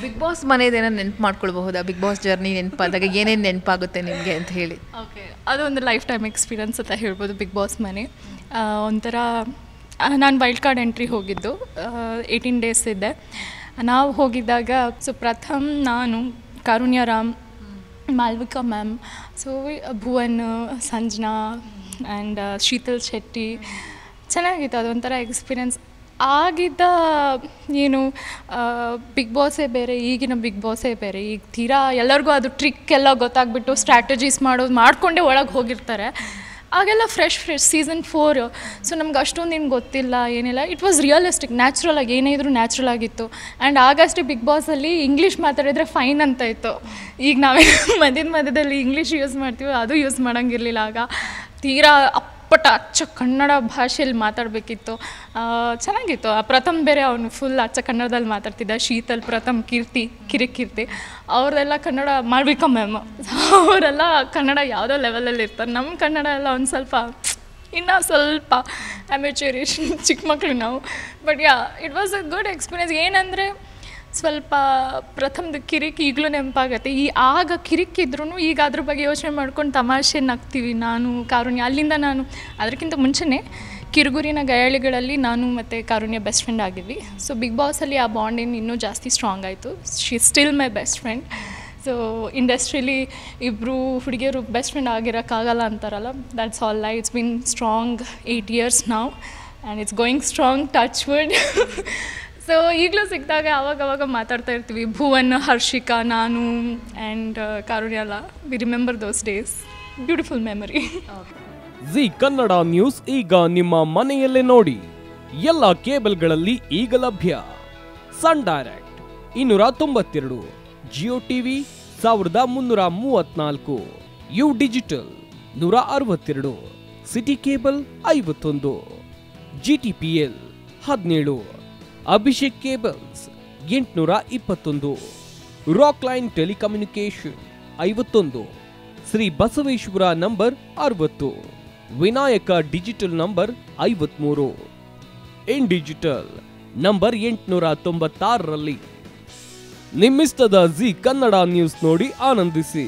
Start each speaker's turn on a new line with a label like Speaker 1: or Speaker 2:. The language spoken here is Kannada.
Speaker 1: ಬಿಗ್ ಬಾಸ್ ಮನೇದೇನೋ ನೆನಪು ಮಾಡ್ಕೊಳ್ಬಹುದಾ? ಬಿಗ್ ಬಾಸ್ ಜರ್ನಿ ನೆನಪಾದಾಗ ಏನೇನು ನೆನಪಾಗುತ್ತೆ ನಿಮಗೆ ಅಂತ ಹೇಳಿ.
Speaker 2: ಓಕೆ, ಅದೊಂದು ಲೈಫ್ ಟೈಮ್ ಎಕ್ಸ್ಪೀರಿಯನ್ಸ್ ಅಂತ ಹೇಳ್ಬೋದು. ಬಿಗ್ ಬಾಸ್ ಮನೆ ಒಂಥರ, ನಾನು ವೈಲ್ಡ್ ಕಾರ್ಡ್ ಎಂಟ್ರಿ ಹೋಗಿದ್ದು, 18 ಡೇಸ್ ಇದ್ದೆ. ನಾವು ಹೋಗಿದ್ದಾಗ ಸೊ ಪ್ರಥಮ್, ನಾನು, Karunya Ram, Malvika ma'am, so Bhuvan, Sanjana and Sheetal Shetty. ಚೆನ್ನಾಗಿತ್ತು, ಅದೊಂಥರ ಎಕ್ಸ್ಪೀರಿಯನ್ಸ್. ಆಗಿದ್ದ ಏನು ಬಿಗ್ ಬಾಸೇ ಬೇರೆ, ಈಗಿನ ಬಿಗ್ ಬಾಸೇ ಬೇರೆ. ಈಗ ತೀರಾ ಎಲ್ಲರಿಗೂ ಅದು ಟ್ರಿಕ್ ಎಲ್ಲ ಗೊತ್ತಾಗ್ಬಿಟ್ಟು ಸ್ಟ್ರಾಟಜೀಸ್ ಮಾಡಿಕೊಂಡೇ ಒಳಗೆ ಹೋಗಿರ್ತಾರೆ. ಆಗೆಲ್ಲ ಫ್ರೆಶ್ ಸೀಸನ್ 4, ಸೊ ನಮ್ಗೆ ಅಷ್ಟೊಂದು ಏನು ಗೊತ್ತಿಲ್ಲ, ಏನಿಲ್ಲ. ಇಟ್ ವಾಸ್ ರಿಯಲಿಸ್ಟಿಕ್, ನ್ಯಾಚುರಲಾಗಿ, ಏನೇ ಇದ್ರೂ ನ್ಯಾಚುರಲ್ ಆಗಿತ್ತು. ಆ್ಯಂಡ್ ಆಗಷ್ಟೇ ಬಿಗ್ ಬಾಸಲ್ಲಿ ಇಂಗ್ಲೀಷ್ ಮಾತಾಡಿದ್ರೆ ಫೈನ್ ಅಂತ ಇತ್ತು. ಈಗ ನಾವೇ ಮಧ್ಯದಲ್ಲಿ ಇಂಗ್ಲೀಷ್ ಯೂಸ್ ಮಾಡ್ತೀವಿ, ಅದು ಯೂಸ್ ಮಾಡೋಂಗಿರಲಿಲ್ಲ. ಆಗ ತೀರಾ ಅಪ್ಪಟ ಅಚ್ಚ ಕನ್ನಡ ಭಾಷೆಯಲ್ಲಿ ಮಾತಾಡಬೇಕಿತ್ತು. ಚೆನ್ನಾಗಿತ್ತು. ಆ ಪ್ರಥಮ್ ಬೇರೆ ಅವನು ಫುಲ್ ಅಚ್ಚ ಕನ್ನಡದಲ್ಲಿ ಮಾತಾಡ್ತಿದ್ದ. ಶೀತಲ್, ಪ್ರಥಮ್, ಕಿರಿಕೀರ್ತಿ ಅವರೆಲ್ಲ ಕನ್ನಡ, ಮಾಳ್ವಿಕಾ ಮ್ಯಾಮ್ ಅವರೆಲ್ಲ ಕನ್ನಡ ಯಾವುದೋ ಲೆವೆಲಲ್ಲಿ ಇರ್ತಾರೆ. ನಮ್ಮ ಕನ್ನಡ ಎಲ್ಲ ಒಂದು ಸ್ವಲ್ಪ ಇನ್ನೂ ಸ್ವಲ್ಪ ಅಮೆಚೂರಿಶ್, ಚಿಕ್ಕ ಮಕ್ಕಳು ನಾವು. But it was a good experience. ಏನಂದರೆ ಸ್ವಲ್ಪ ಪ್ರಥಮದ ಕಿರಿಕ್ ಈಗಲೂ ನೆನಪಾಗತ್ತೆ. ಆಗ ಕಿರಿಕಿದ್ರೂ ಈಗ ಅದ್ರ ಬಗ್ಗೆ ಯೋಚನೆ ಮಾಡ್ಕೊಂಡು ತಮಾಷೆ ನಗ್ತೀವಿ. ನಾನು, ಕಾರುಣ್ಯ, ಅಲ್ಲಿಂದ ನಾನು ಅದಕ್ಕಿಂತ ಮುಂಚೆನೇ ಕಿರುಗುರಿನ ಗಯಾಳಿಗಳಲ್ಲಿ ನಾನು ಮತ್ತು ಕಾರುಣ್ಯ ಬೆಸ್ಟ್ ಫ್ರೆಂಡ್ ಆಗಿದ್ವಿ. ಸೊ ಬಿಗ್ ಬಾಸಲ್ಲಿ ಆ ಬಾಂಡ್ ಇನ್ನೂ ಜಾಸ್ತಿ ಸ್ಟ್ರಾಂಗ್ ಆಯಿತು. She still my best friend. So ಇಂಡಸ್ಟ್ರಿಲಿ ಇಬ್ಬರು ಹುಡುಗಿಯರು ಬೆಸ್ಟ್ ಫ್ರೆಂಡ್ ಆಗಿರೋಕ್ಕಾಗಲ್ಲ ಅಂತಾರಲ್ಲ, that's all lie. It's been strong 8 years ನಾವು, and it's going strong, touch wood. So ಈಗಲೂ ಸಿಕ್ಕಿದಾಗ ಅವಾಗವಾಗ ಮಾತಾಡ್ತಾ ಇರ್ತೀವಿ. ಭುವನ್, ಹರ್ಷಿಕಾ, ನಾನು ಆ್ಯಂಡ್ ಕಾರುಣ್ಯ ಎಲ್ಲ. We remember those days. Beautiful memory.
Speaker 3: Zee Kannada news ಈಗ ನಿಮ್ಮ ಮನೆಯಲ್ಲೇ ನೋಡಿ. ಎಲ್ಲ ಕೇಬಲ್ಗಳಲ್ಲಿ ಈಗ ಲಭ್ಯ. Sun Direct 292, Jio TV 1334, U digital 162, city cable 51, GTPL 17, Abhishek cables 821, Rockline telecommunication 51, Shri Basaveshwara number 60, Vinayaka digital number 53, in digital number 896ರಲ್ಲಿ. ನಿಮ್ಮಿಸ್ತದ ಜಿ ಕನ್ನಡ ನ್ಯೂಸ್ ನೋಡಿ ಆನಂದಿಸಿ.